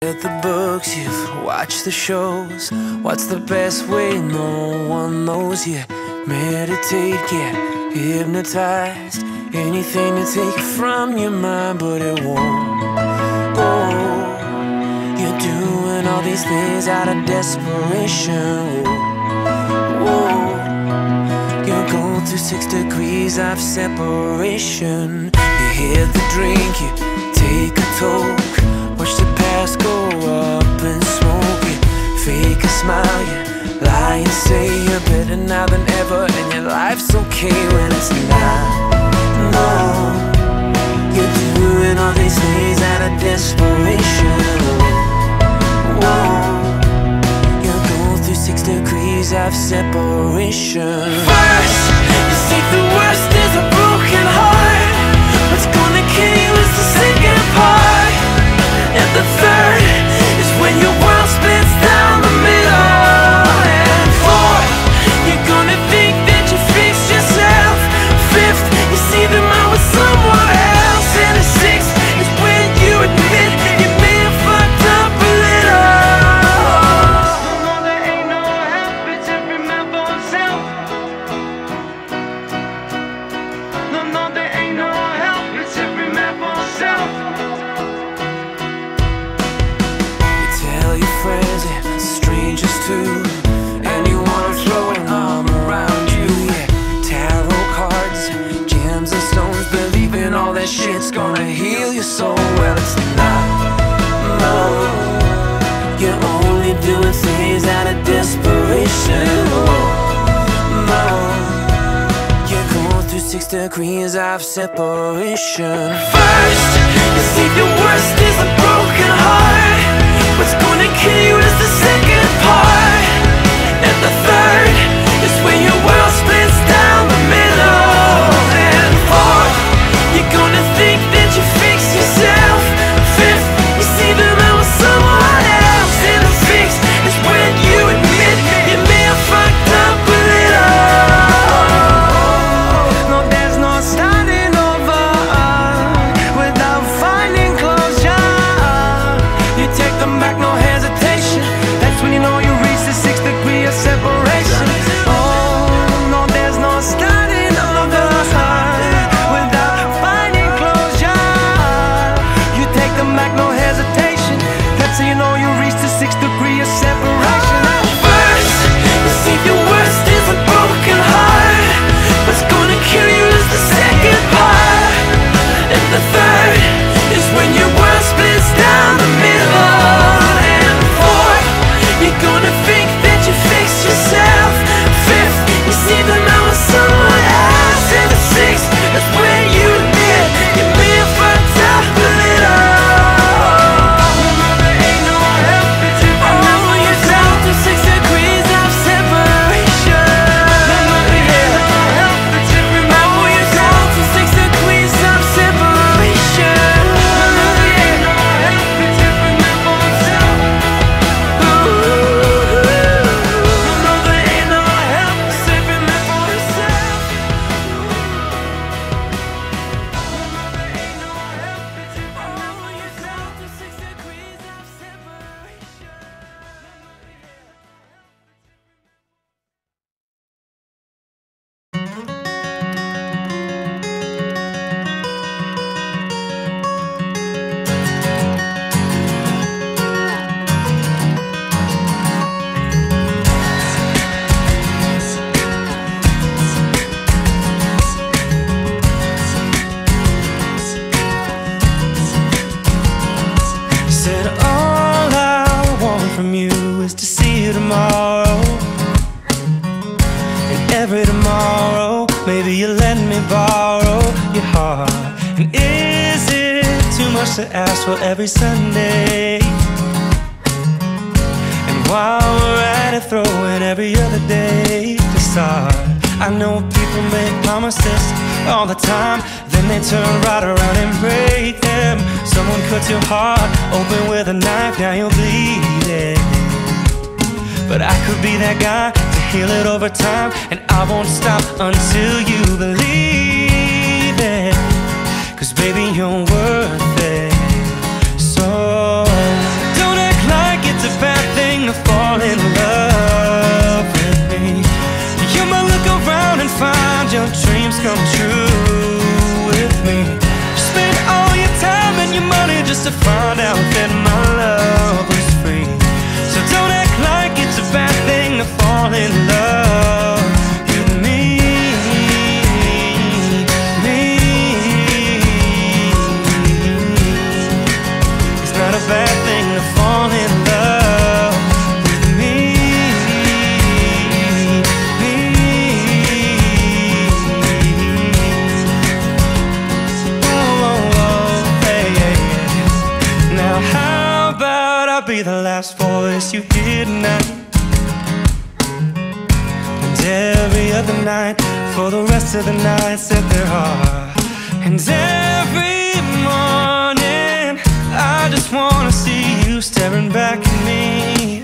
Read the books, you've watched the shows. What's the best way? No one knows. You meditate, get hypnotized. Anything to take it from your mind, but it won't. Oh, you're doing all these things out of desperation. Whoa, you're going through 6 degrees of separation. You hit the drink, you take a toke. Watch the past go up in smoke. You fake a smile, you lie and say you're better now than ever, and your life's okay when it's not. No, you're doing all these things out of desperation. Whoa, you're going through 6 degrees of separation. First, you think the worst is a broken heart. What's gonna kill you is the second part. And the third is when your world splits down the middle. And fourth, you're gonna think that you fixed yourself. Fifth, you see them out with someone else. And the sixth is when you admit you may have fucked up a little. No, there ain't no help, it's every man for himself. No, there ain't no help, it's every man for himself. Your friends and strangers too, and you wanna throw an arm around you. Yeah, tarot cards, gems and stones, believing all that shit's gonna heal your soul. Well, it's not. No, you're only doing things out of desperation. No, you're going through 6 degrees of separation. First, you think the worst is a broken heart. What's gonna kill you is the second part. And the third is when your world splits down the middle. And fourth, you're gonna think that you fixed yourself. Fifth, you see them out with someone else. And the sixth is when you admit you may have fucked up a little. No, there's no starting over without finding closure. You take them back, no hesitation. That's when you know you reach the 6th degree of separation. Oh, no, there's no starting over without finding closure. You take them back, no hesitation. That's how you know you reach the 6th degree of separation. First, you see the worst is a broken heart. What's gonna kill you is the second part. And the third is when your world splits down the middle. And fourth, you're gonna think that you fixed yourself. Fifth, you see them out with someone else. And the sixth is when you admit you may have fucked up a little. There ain't no help, it's every man for yourself. Through 6 degrees of separation. There ain't no help, it's every man for yourself. Through 6 degrees of separation. There ain't no help, it's every man for himself. There ain't no help, it's every man for himself. There ain't no help, it's every man for yourself. Through 6 degrees of separation. You said all I want from you is to see you tomorrow. And every tomorrow, maybe you let me borrow your heart. And is it too much to ask for every Sunday? And while we're at it, throw in every other day to start. I know people make promises all the time, then they turn right around and break them. Someone cut your heart open with a knife, now you're bleeding. But I could be that guy to heal it over time, and I won't stop until you believe it. 'Cause baby, you're worth it. So don't I'll be the last voice you hear tonight. And every other night, for the rest of the nights that there are. And every morning, I just wanna see you staring back at me.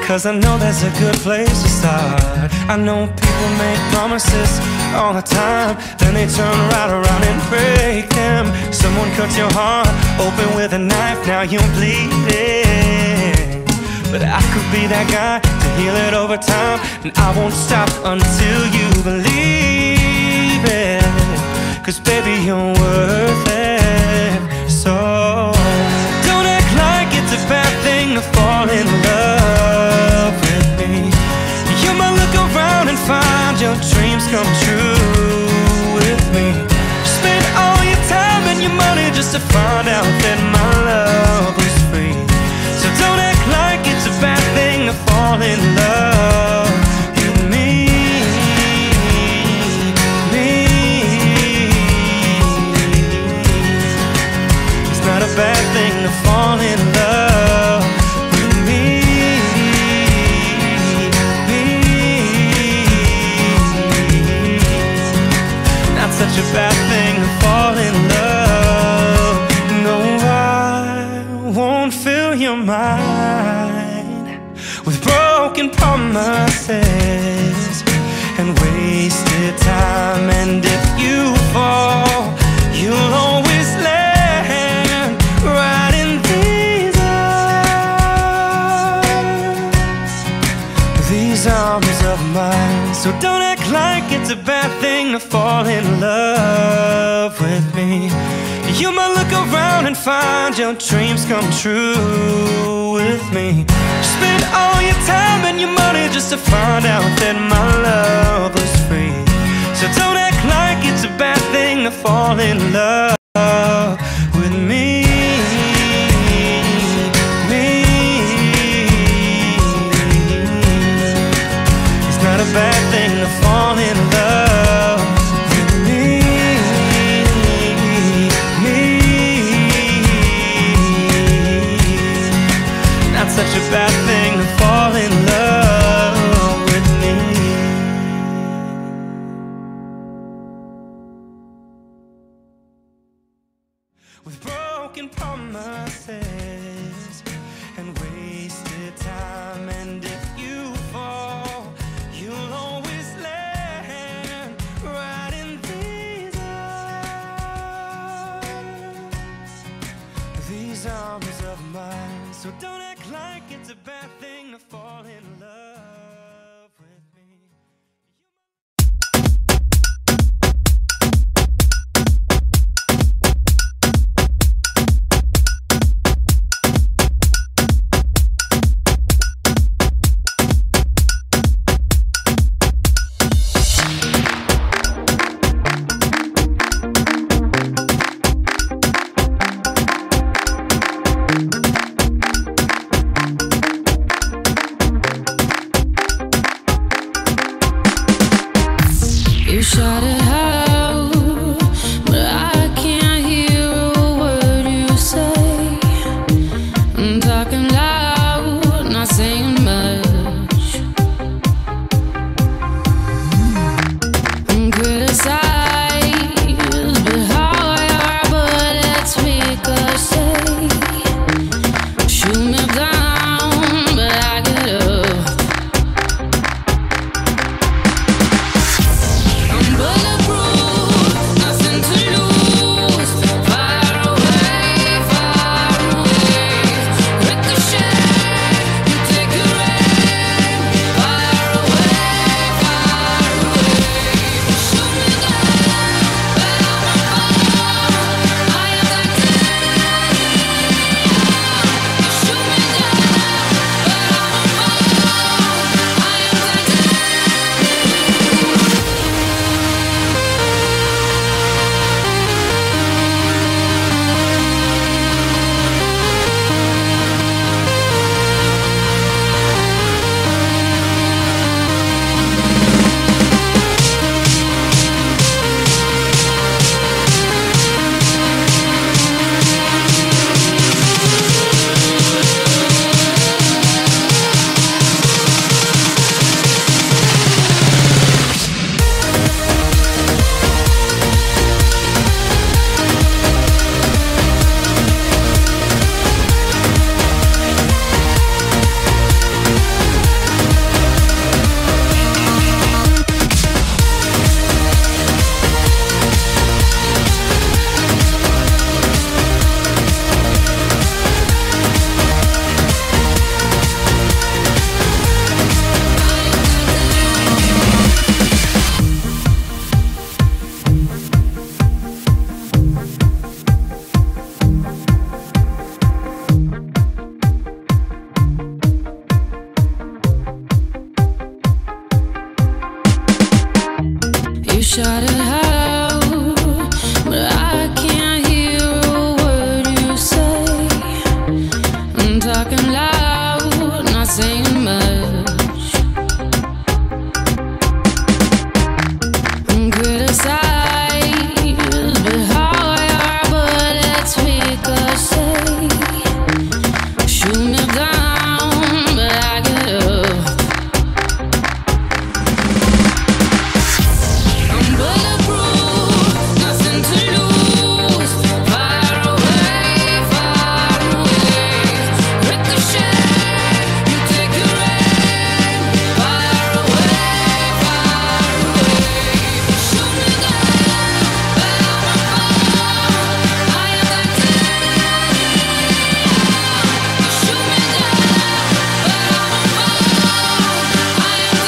'Cause I know that's a good place to start. I know people make promises all the time, then they turn right around and break them. Someone cut your heart open with a knife, now you're bleeding. But I could be that guy to heal it over time, and I won't stop until you believe it. 'Cause baby, you're worth it. So don't act like it's a bad thing to fall in love with me. You might look around and find your dreams come true with me. Spend all your time and your money just to find out that my love was free. So don't act like it's a bad thing to fall in love with me. It's not a bad thing to fall in love with me. Not such a bad thing to fall in love. No, I won't fill your mind with broken promises and wasted time. And if you fall, you'll always land right in these arms of mine. So don't act like it's a bad thing to fall in love with me. You might look around and find your dreams come true with me. Spend all your time and your money just to find out that my love was free. So don't act like it's a bad thing to fall in love with me. It's not a bad thing to fall in love with me. Not such a bad thing to fall in love with me. With broken promises and wasted time. And if you fall, you'll always land right in these arms of mine. So don't act like it's a bad thing to fall in love with me. You shot it out, but I can't hear a word you say. I'm talking loud, not saying much. I'm criticized, but how your bullets ricochet. Shoot me down, but I get up. Shoot me down. talking loud, not saying much. Criticize, but how your bullets ricochet. Shoot me down, but I get up. I'm bulletproof, nothing to lose. Far away, ricochet. You take your aim. Far away, shoot me down, but I won't fall. I am Titanium. Shoot me down, but I won't fall. I am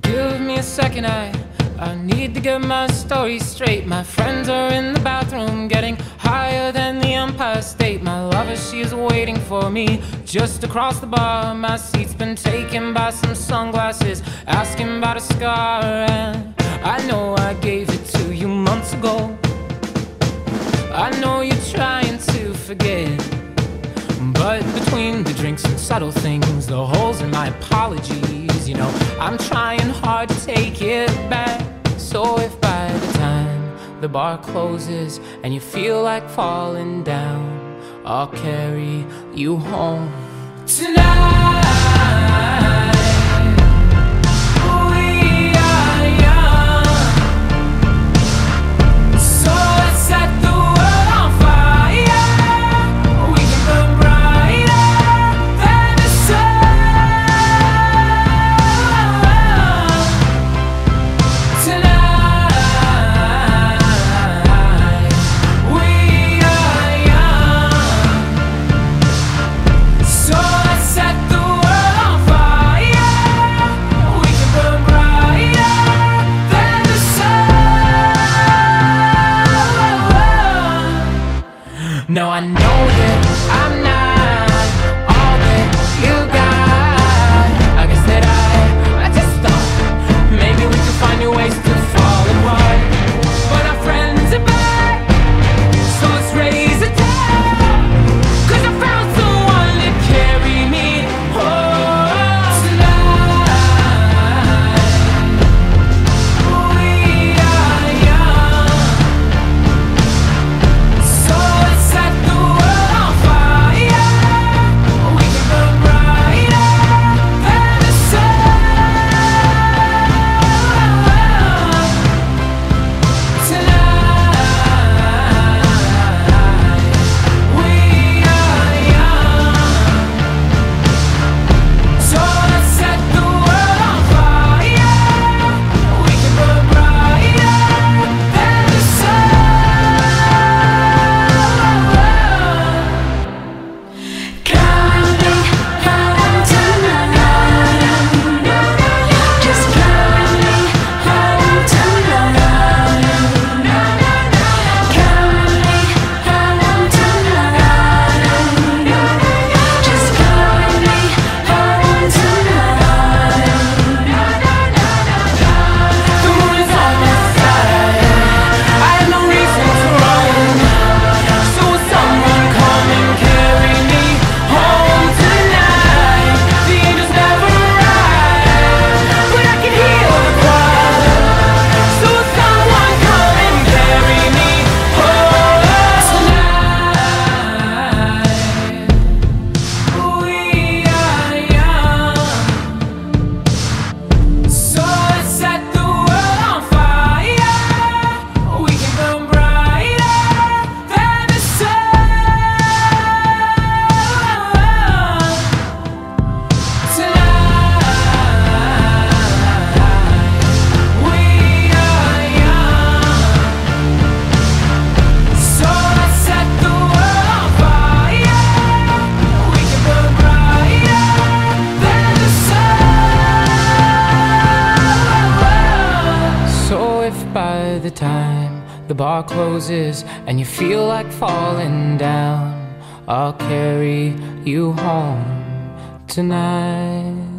Give me a second, I need to get my story straight. My friends are in the bathroom, getting higher than the Empire State. My lover, she is waiting for me just across the bar. My seat's been taken by some sunglasses, asking about a scar. And I know I gave it to you months ago. I know you're trying to forget, but between the drinks and subtle things, the holes in my apologies, you know, I'm trying hard to take it back. So if by the time the bar closes and you feel like falling down, I'll carry you home tonight. We are young, so let's set the world on fire. We can burn brighter than the sun tonight. We are young, so let's set the world bar closes and you feel like falling down, I'll carry you home tonight.